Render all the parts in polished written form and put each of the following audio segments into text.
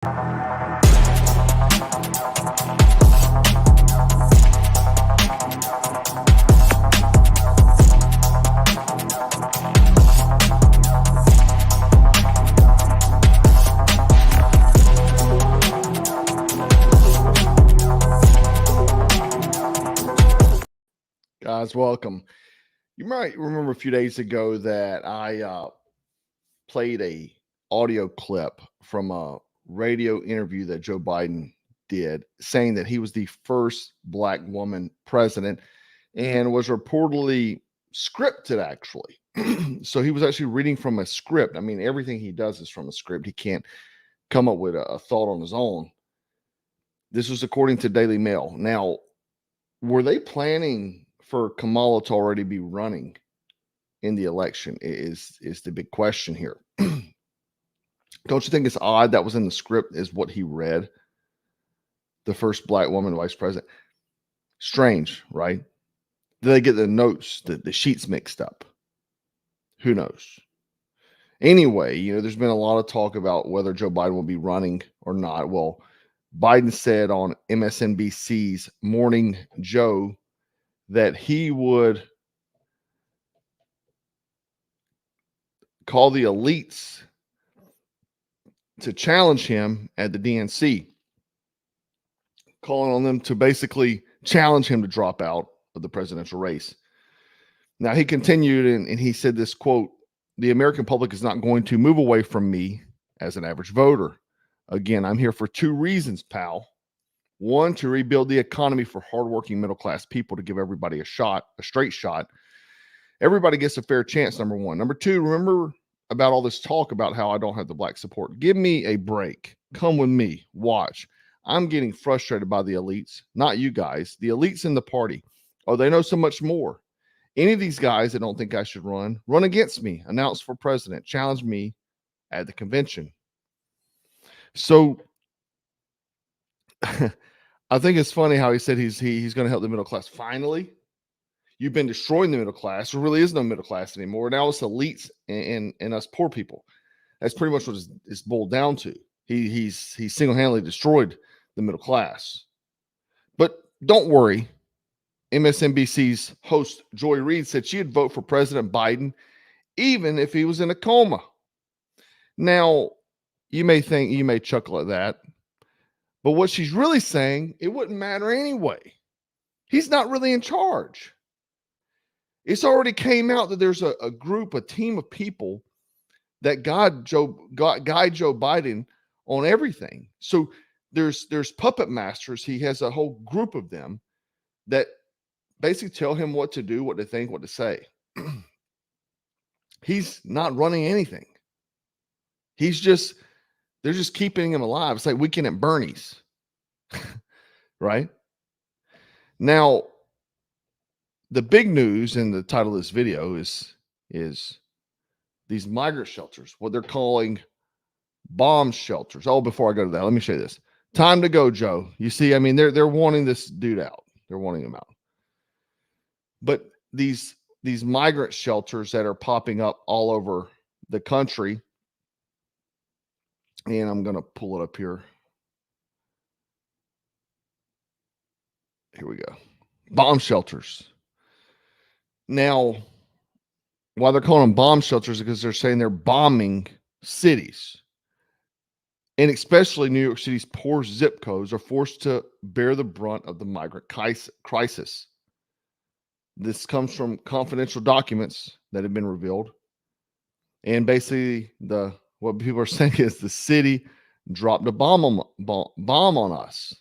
Guys, welcome. You might remember a few days ago that I played a audio clip from a radio interview that Joe Biden did, saying that he was the first black woman president and was reportedly scripted, actually. So he was actually reading from a script. I mean, everything he does is from a script. He can't come up with a thought on his own. This was according to Daily Mail. Now, were they planning for Kamala to already be running in the election is the big question here. Don't you think it's odd that was in the script is what he read? The first black woman vice president. Strange, right? Did they get the notes, the sheets mixed up? Who knows? Anyway, there's been a lot of talk about whether Joe Biden will be running or not. Well, Biden said on MSNBC's Morning Joe that he would call the elites to challenge him at the DNC, calling on them to basically challenge him to drop out of the presidential race. Now, he continued and he said this quote, "The American public is not going to move away from me as an average voter. Again, I'm here for two reasons, pal. One, to rebuild the economy for hardworking middle-class people, to give everybody a straight shot. Everybody gets a fair chance, number one. Number two, remember about all this talk about how I don't have the black support. Give me a break. Come with me. Watch. I'm getting frustrated by the elites, not you guys. The elites in the party. Oh, they know so much more. Any of these guys that don't think I should run against me, announce for president, challenge me at the convention." So I think it's funny how he said he's going to help the middle class. Finally, you've been destroying the middle class. There really is no middle class anymore. Now it's elites and us poor people. That's pretty much what it's boiled down to. He's single-handedly destroyed the middle class. But don't worry. MSNBC's host Joy Reid said she'd vote for President Biden even if he was in a coma. Now, you may chuckle at that. But what she's really saying, it wouldn't matter anyway. He's not really in charge. It's already came out that there's a team of people that guide Joe Biden on everything. So there's puppet masters. He has a whole group of them that basically tell him what to do, what to think, what to say. He's not running anything. They're just keeping him alive. It's like Weekend at Bernie's, right? Now, the big news in the title of this video is these migrant shelters, what they're calling bomb shelters. Oh, before I go to that, let me show you this. Time to go, Joe. You see, I mean, they're wanting this dude out. They're wanting him out. But these migrant shelters that are popping up all over the country, and I'm going to pull it up here. Here we go. Bomb shelters. Now, why they're calling them bomb shelters is because they're saying they're bombing cities. And especially New York City's poor zip codes are forced to bear the brunt of the migrant crisis. This comes from confidential documents that have been revealed. And basically, what people are saying is the city dropped a bomb on us.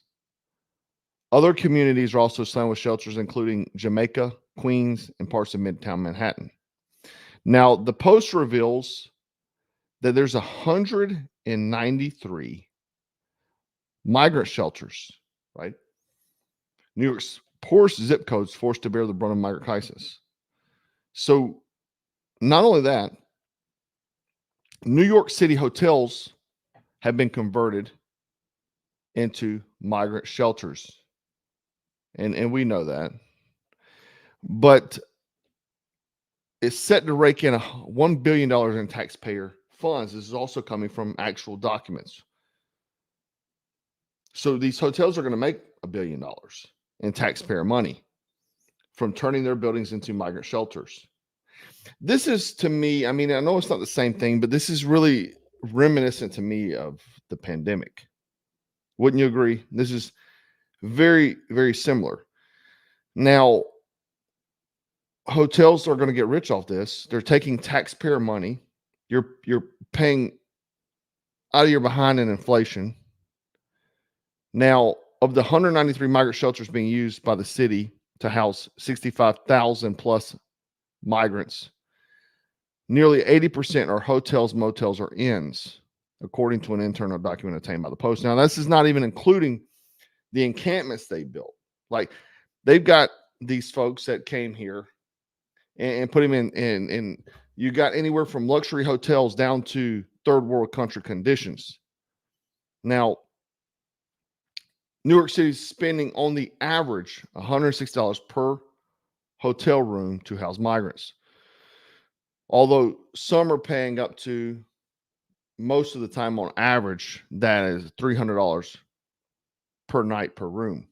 Other communities are also signed with shelters, including Jamaica, Queens, and parts of Midtown Manhattan. Now, the post reveals that there's 193 migrant shelters, right? New York's poorest zip codes forced to bear the brunt of migrant crisis. So, not only that, New York City hotels have been converted into migrant shelters. And we know that. But it's set to rake in $1 billion in taxpayer funds. This is also coming from actual documents. So these hotels are going to make $1 billion in taxpayer money from turning their buildings into migrant shelters. This is, to me, I mean, I know it's not the same thing, but this is really reminiscent to me of the pandemic. Wouldn't you agree? This is very, very similar. Now, hotels are going to get rich off this. They're taking taxpayer money. You're paying out of your behind in inflation. Now, of the 193 migrant shelters being used by the city to house 65,000 plus migrants, nearly 80% are hotels, motels, or inns, according to an internal document obtained by the Post. Now, this is not even including the encampments they built. Like, they've got these folks that came here and put them in you got anywhere from luxury hotels down to third world country conditions. Now, New York City is spending on the average $160 per hotel room to house migrants. Although some are paying up to, most of the time on average, that is $300 per night per room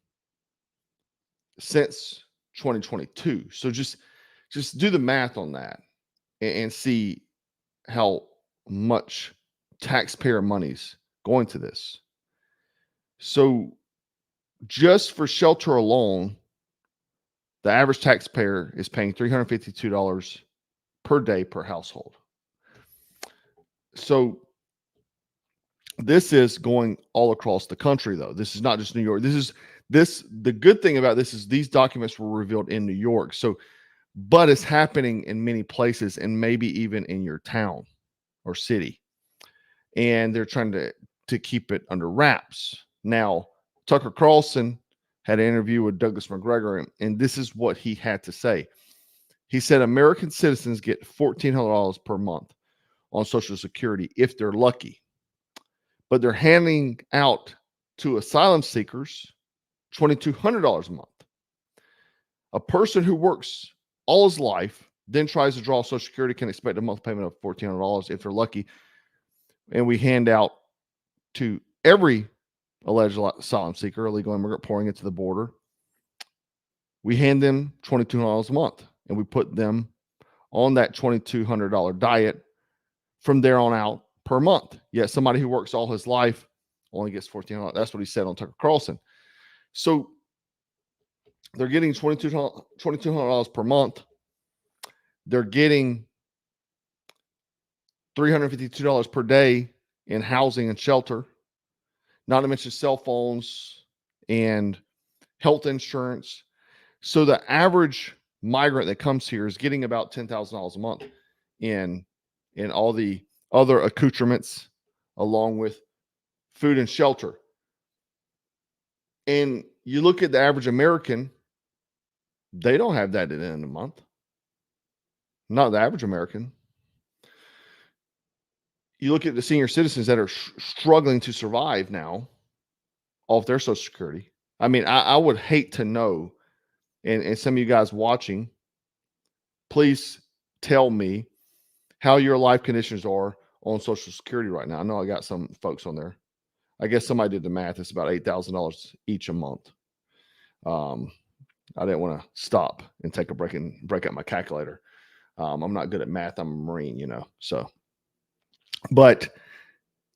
since 2022. So just do the math on that and see how much taxpayer money's going to this. So just for shelter alone, the average taxpayer is paying $352 per day per household. So this is going all across the country, though. This is not just New York. The good thing about this is these documents were revealed in New York. So, but it's happening in many places and maybe even in your town or city. And they're trying to keep it under wraps. Now, Tucker Carlson had an interview with Douglas McGregor, and this is what he had to say. He said American citizens get $1,400 per month on Social Security if they're lucky, but they're handing out to asylum seekers $2,200 a month. A person who works all his life then tries to draw Social Security can expect a monthly payment of $1,400 if they're lucky. And we hand out to every alleged asylum seeker, illegal immigrant pouring into the border, we hand them $2,200 a month, and we put them on that $2,200 diet from there on out per month. Yet somebody who works all his life only gets $1,400. That's what he said on Tucker Carlson. So they're getting $2,200 per month. They're getting $352 per day in housing and shelter, not to mention cell phones and health insurance. So the average migrant that comes here is getting about $10,000 a month in all the other accoutrements, along with food and shelter. And you look at the average American, they don't have that at the end of the month. Not the average American. You look at the senior citizens that are struggling to survive now off their Social Security. I mean, I would hate to know, and some of you guys watching, please tell me how your life conditions are on Social Security right now. I know I got some folks on there. I guess somebody did the math. It's about $8,000 each a month. I didn't want to stop and take a break and break out my calculator. I'm not good at math. I'm a Marine, so. But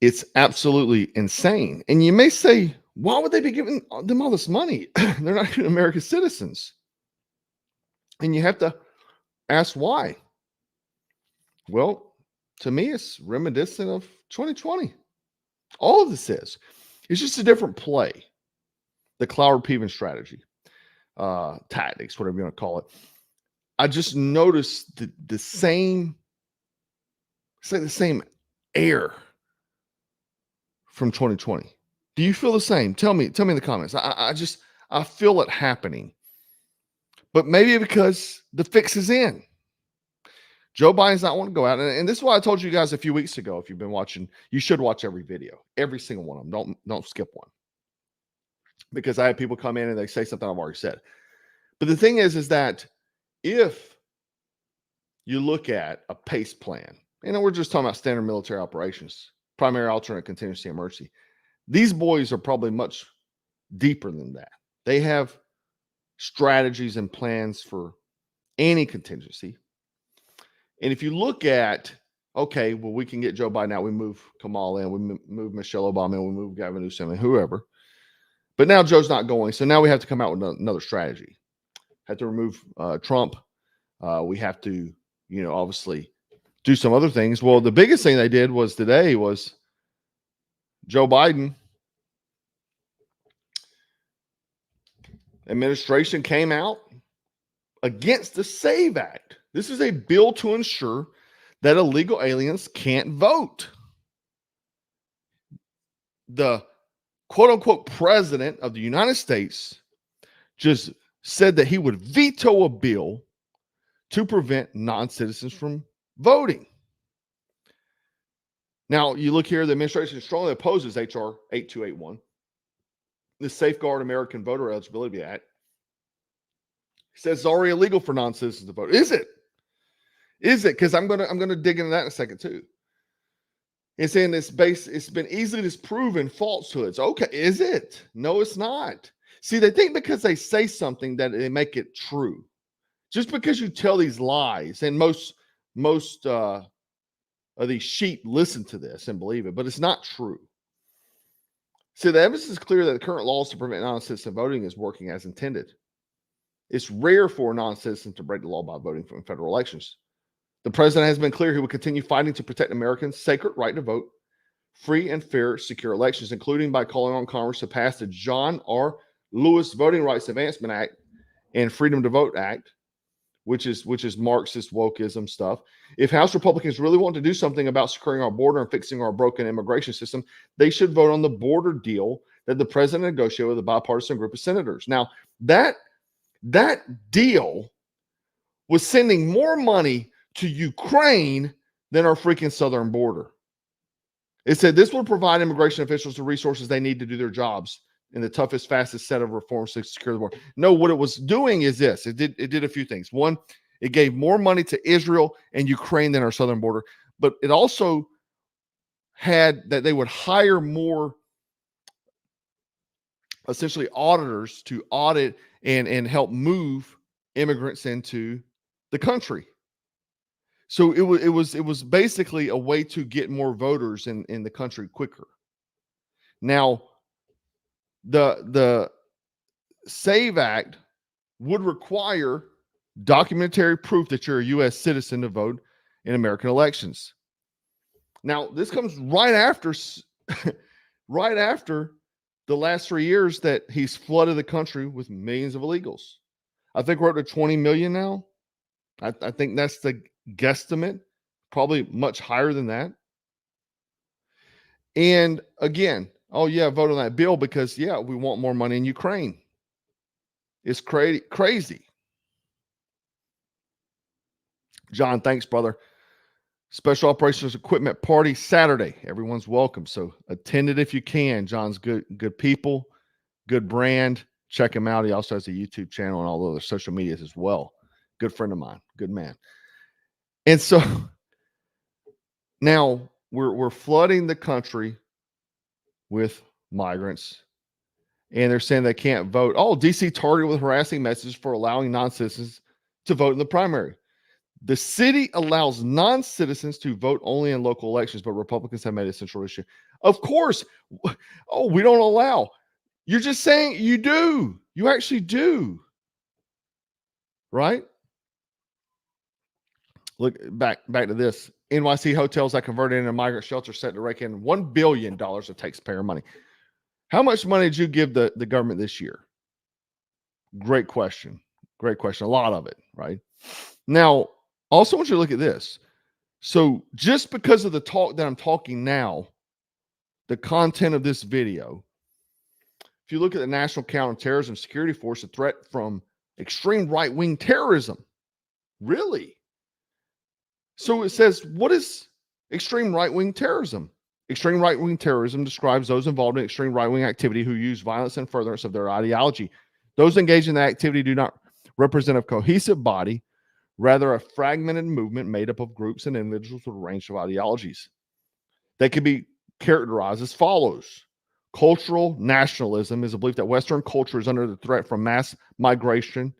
it's absolutely insane. And you may say, why would they be giving them all this money? They're not even American citizens. And you have to ask why. Well, to me, it's reminiscent of 2020. All of this is. It's just a different play. The Cloward-Peven strategy, tactics, whatever you want to call it. I just noticed the same, it's like the same air from 2020. Do you feel the same? Tell me in the comments. I feel it happening. But maybe because the fix is in. Joe Biden's not wanting to go out. And this is why I told you guys a few weeks ago, if you've been watching, you should watch every video, every single one of them. Don't skip one. Because I have people come in and they say something I've already said. But the thing is that if you look at a PACE plan, and we're just talking about standard military operations, primary, alternate, contingency, emergency, these boys are probably much deeper than that. They have strategies and plans for any contingency. And if you look at, okay, well, we can get Joe Biden out. We move Kamala in. We move Michelle Obama in. We move Gavin Newsom in, whoever. But now Joe's not going. So now we have to come out with another strategy. Have to remove Trump. We have to, obviously do some other things. Well, the biggest thing they did was today was Joe Biden administration came out against the SAVE Act. This is a bill to ensure that illegal aliens can't vote. The quote-unquote president of the United States just said that he would veto a bill to prevent non-citizens from voting. Now, you look here, the administration strongly opposes H.R. 8281, the Safeguard American Voter Eligibility Act. It says it's already illegal for non-citizens to vote. Is it? Is it? Because I'm gonna dig into that in a second too. It's saying it's been easily disproven falsehoods. Okay, is it? No, it's not. See, they think because they say something that they make it true. Just because you tell these lies, and most of these sheep listen to this and believe it, but it's not true. See, the evidence is clear that the current laws to prevent non-citizen voting is working as intended. It's rare for a non-citizen to break the law by voting in federal elections. The president has been clear he will continue fighting to protect Americans' sacred right to vote, free and fair, secure elections, including by calling on Congress to pass the John R. Lewis Voting Rights Advancement Act and Freedom to Vote Act, which is Marxist wokeism stuff. If House Republicans really want to do something about securing our border and fixing our broken immigration system, they should vote on the border deal that the president negotiated with a bipartisan group of senators. Now, that deal was sending more money to Ukraine than our freaking southern border. It said this will provide immigration officials the resources they need to do their jobs in the toughest, fastest set of reforms to secure the border. No, what it was doing is this. It did a few things. One, it gave more money to Israel and Ukraine than our southern border, but it also had that they would hire more essentially auditors to audit and help move immigrants into the country. So it was basically a way to get more voters in the country quicker. Now, the SAVE Act would require documentary proof that you're a U.S. citizen to vote in American elections. Now, this comes right after the last 3 years that he's flooded the country with millions of illegals. I think we're up to 20 million now. I think that's the guesstimate, probably much higher than that. And again, oh yeah, vote on that bill because we want more money in Ukraine. It's crazy. John, thanks, brother. Special Operations Equipment Party Saturday. Everyone's welcome. So attend it if you can. John's good people, good brand. Check him out. He also has a YouTube channel and all other social medias as well. Good friend of mine. Good man. And so now we're flooding the country with migrants, and they're saying they can't vote. Oh, DC targeted with harassing messages for allowing non-citizens to vote in the primary. The city allows non-citizens to vote only in local elections, but Republicans have made it a central issue. Of course. Oh, we don't allow. You're just saying you do. You actually do. Right? Look back to this. NYC hotels that converted into migrant shelters set to rake in $1 billion of taxpayer money. How much money did you give the government this year? Great question. Great question. A lot of it, right? Now, also want you to look at this. So just because of the talk that I'm talking now, the content of this video, if you look at the National Counterterrorism Security Force, a threat from extreme right-wing terrorism. Really? So it says, what is extreme right-wing terrorism? Extreme right-wing terrorism describes those involved in extreme right-wing activity who use violence in furtherance of their ideology. Those engaged in that activity do not represent a cohesive body, rather a fragmented movement made up of groups and individuals with a range of ideologies. They can be characterized as follows. Cultural nationalism is a belief that Western culture is under the threat from mass migration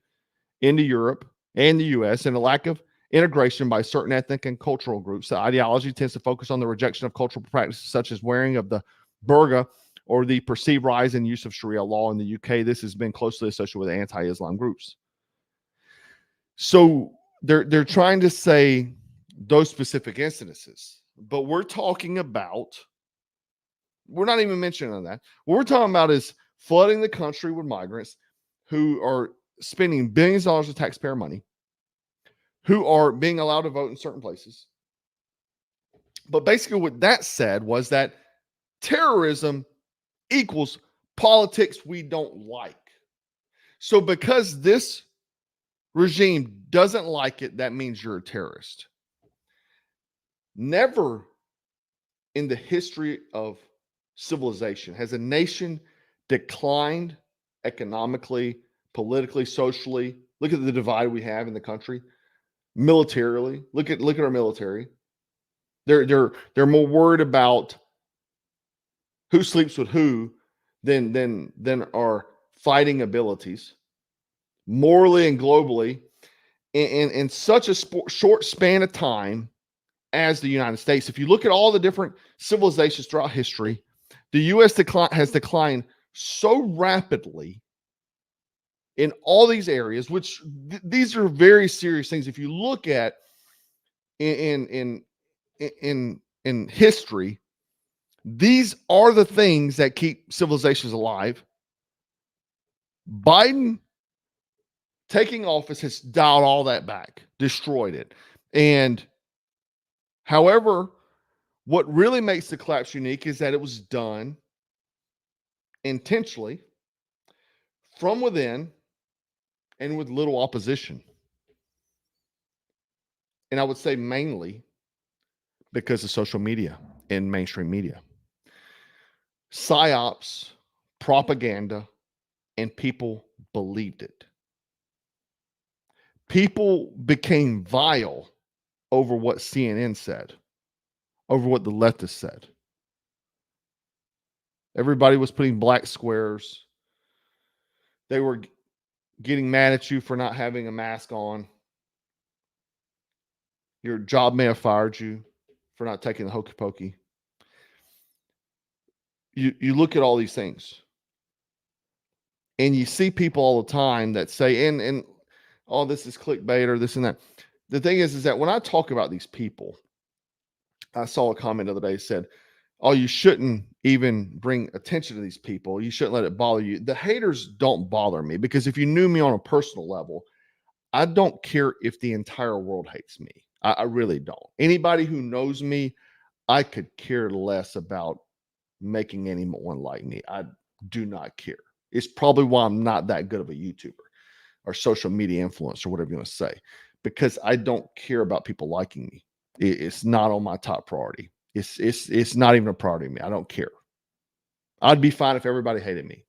into Europe and the US and a lack of integration by certain ethnic and cultural groups. The ideology tends to focus on the rejection of cultural practices such as wearing of the burqa or the perceived rise in use of Sharia law in the UK. This has been closely associated with anti-Islam groups. So they're trying to say those specific incidences, but we're not even mentioning that. What we're talking about is flooding the country with migrants who are spending billions of dollars of taxpayer money, who are being allowed to vote in certain places. But basically what that said was that terrorism equals politics we don't like. So because this regime doesn't like it, that means you're a terrorist. Never in the history of civilization has a nation declined economically, politically, socially. Look at the divide we have in the country. Militarily, look at our military. They're more worried about who sleeps with who than our fighting abilities, morally and globally, in such a short span of time as the United States. If you look at all the different civilizations throughout history, the U.S. has declined so rapidly in all these areas, which these are very serious things. If you look at in history, these are the things that keep civilizations alive. Biden taking office has dialed all that back, destroyed it. And however, what really makes the collapse unique is that it was done intentionally from within and with little opposition. And I would say mainly because of social media and mainstream media. Psyops, propaganda, and people believed it. People became vile over what CNN said, over what the leftists said. Everybody was putting black squares. They were getting mad at you for not having a mask on. Your job may have fired you for not taking the hokey pokey. You look at all these things and you see people all the time that say, and oh, this is clickbait or this and that. The thing is that when I talk about these people, I saw a comment the other day that said, oh, you shouldn't even bring attention to these people. You shouldn't let it bother you. The haters don't bother me because if you knew me on a personal level, I don't care if the entire world hates me. I really don't. Anybody who knows me, I could care less about making anyone like me. I do not care. It's probably why I'm not that good of a YouTuber or social media influencer, whatever you want to say, because I don't care about people liking me. It's not on my top priority. It's not even a priority to me. I don't care. I'd be fine if everybody hated me.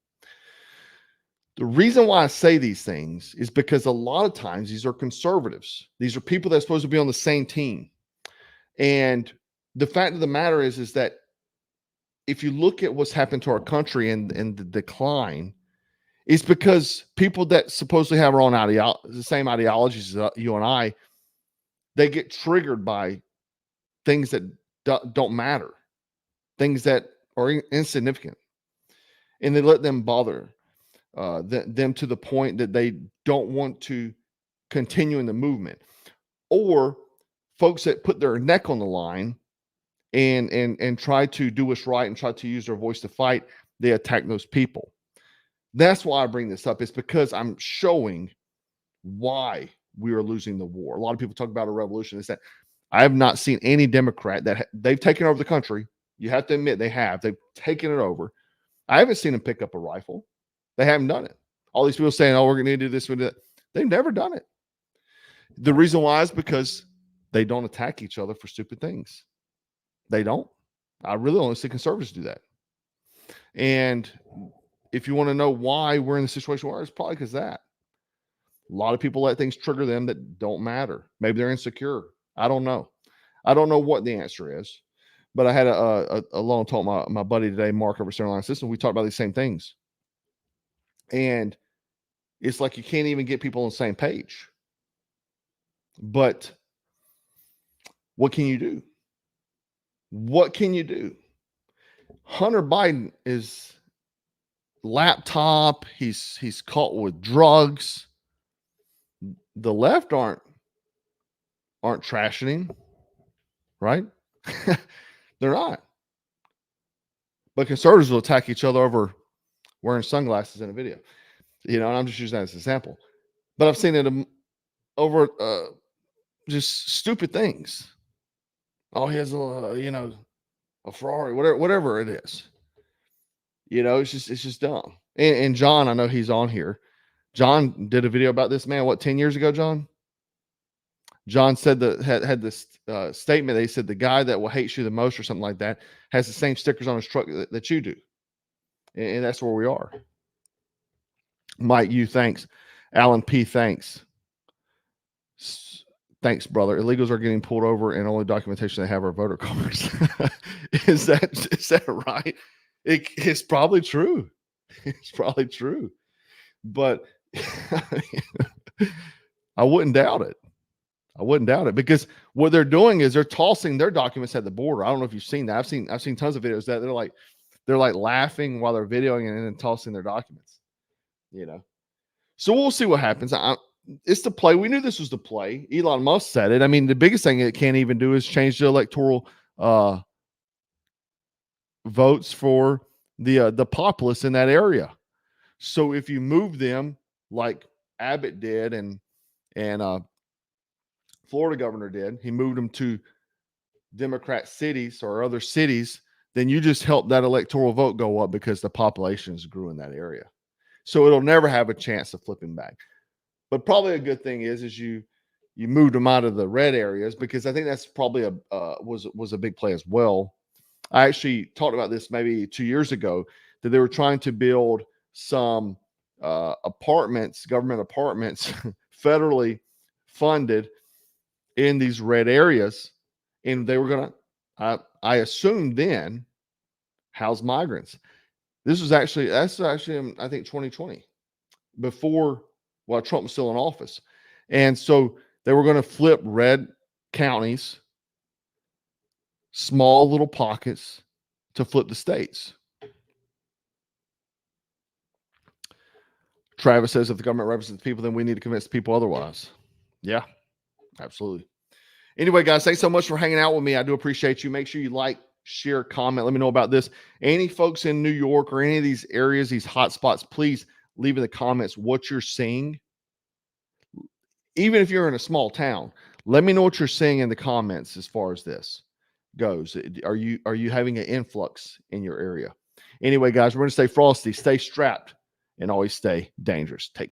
The reason why I say these things is because a lot of times these are conservatives. These are people that are supposed to be on the same team. And the fact of the matter is that if you look at what's happened to our country and the decline, it's because people that supposedly have our own the same ideologies as you and I, they get triggered by things that don't matter, things that are insignificant, and they let them bother them to the point that they don't want to continue in the movement. Or folks that put their neck on the line and try to do what's right and try to use their voice to fight, they attack those people. That's why I bring this up. It's because I'm showing why we are losing the war. A lot of people talk about a revolution. It's that I have not seen any Democrat that they've taken over the country. You have to admit they have. They've taken it over. I haven't seen them pick up a rifle. They haven't done it. All these people saying, oh, we're going to do this, we're going to do that. They've never done it. The reason why is because they don't attack each other for stupid things. They don't. I really only see conservatives do that. And if you want to know why we're in the situation we're in, it's probably because that. A lot of people let things trigger them that don't matter. Maybe they're insecure. I don't know. I don't know what the answer is. But I had a long talk with my buddy today, Mark over Center Line System. We talked about these same things. And it's like you can't even get people on the same page. But what can you do? What can you do? Hunter Biden is laptop. He's caught with drugs. The left aren't trashing him, right? They're not. But conservatives will attack each other over wearing sunglasses in a video. And I'm just using that as an example. But I've seen it over just stupid things. Oh, he has a Ferrari, whatever it is. It's just dumb. And John, I know he's on here. John did a video about this, man. What, 10 years ago, John? John said that had this statement. They said the guy that will hate you the most or something like that has the same stickers on his truck that you do. And that's where we are. Mike, you thanks. Alan P, thanks. Thanks, brother. Illegals are getting pulled over and only documentation they have are voter cards. Is that right? It's probably true. It's probably true. But I wouldn't doubt it. I wouldn't doubt it, because what they're doing is they're tossing their documents at the border. I don't know if you've seen that. I've seen tons of videos that they're like laughing while they're videoing and then tossing their documents. So we'll see what happens. It's the play. We knew this was the play. Elon Musk said it. I mean, the biggest thing it can't even do is change the electoral votes for the populace in that area. So if you move them like Abbott did and Florida governor did, he moved them to Democrat cities or other cities, then you just help that electoral vote go up because the populations grew in that area. So it'll never have a chance of flipping back. But probably a good thing is you moved them out of the red areas, because I think that's probably was a big play as well. I actually talked about this maybe 2 years ago, that they were trying to build some apartments, government apartments, federally funded in these red areas, and they were going to, I assumed then, house migrants. That's actually I think 2020, before Trump was still in office. And so they were going to flip red counties, small little pockets, to flip the states. Travis says, if the government represents the people, then we need to convince the people otherwise. Yeah, absolutely. Anyway, guys, thanks so much for hanging out with me. I do appreciate you. Make sure you like, share, comment. Let me know about this. Any folks in New York or any of these areas, these hot spots, please leave in the comments what you're seeing. Even if you're in a small town, let me know what you're seeing in the comments as far as this goes. Are you having an influx in your area? Anyway, guys, we're going to stay frosty, stay strapped, and always stay dangerous. Take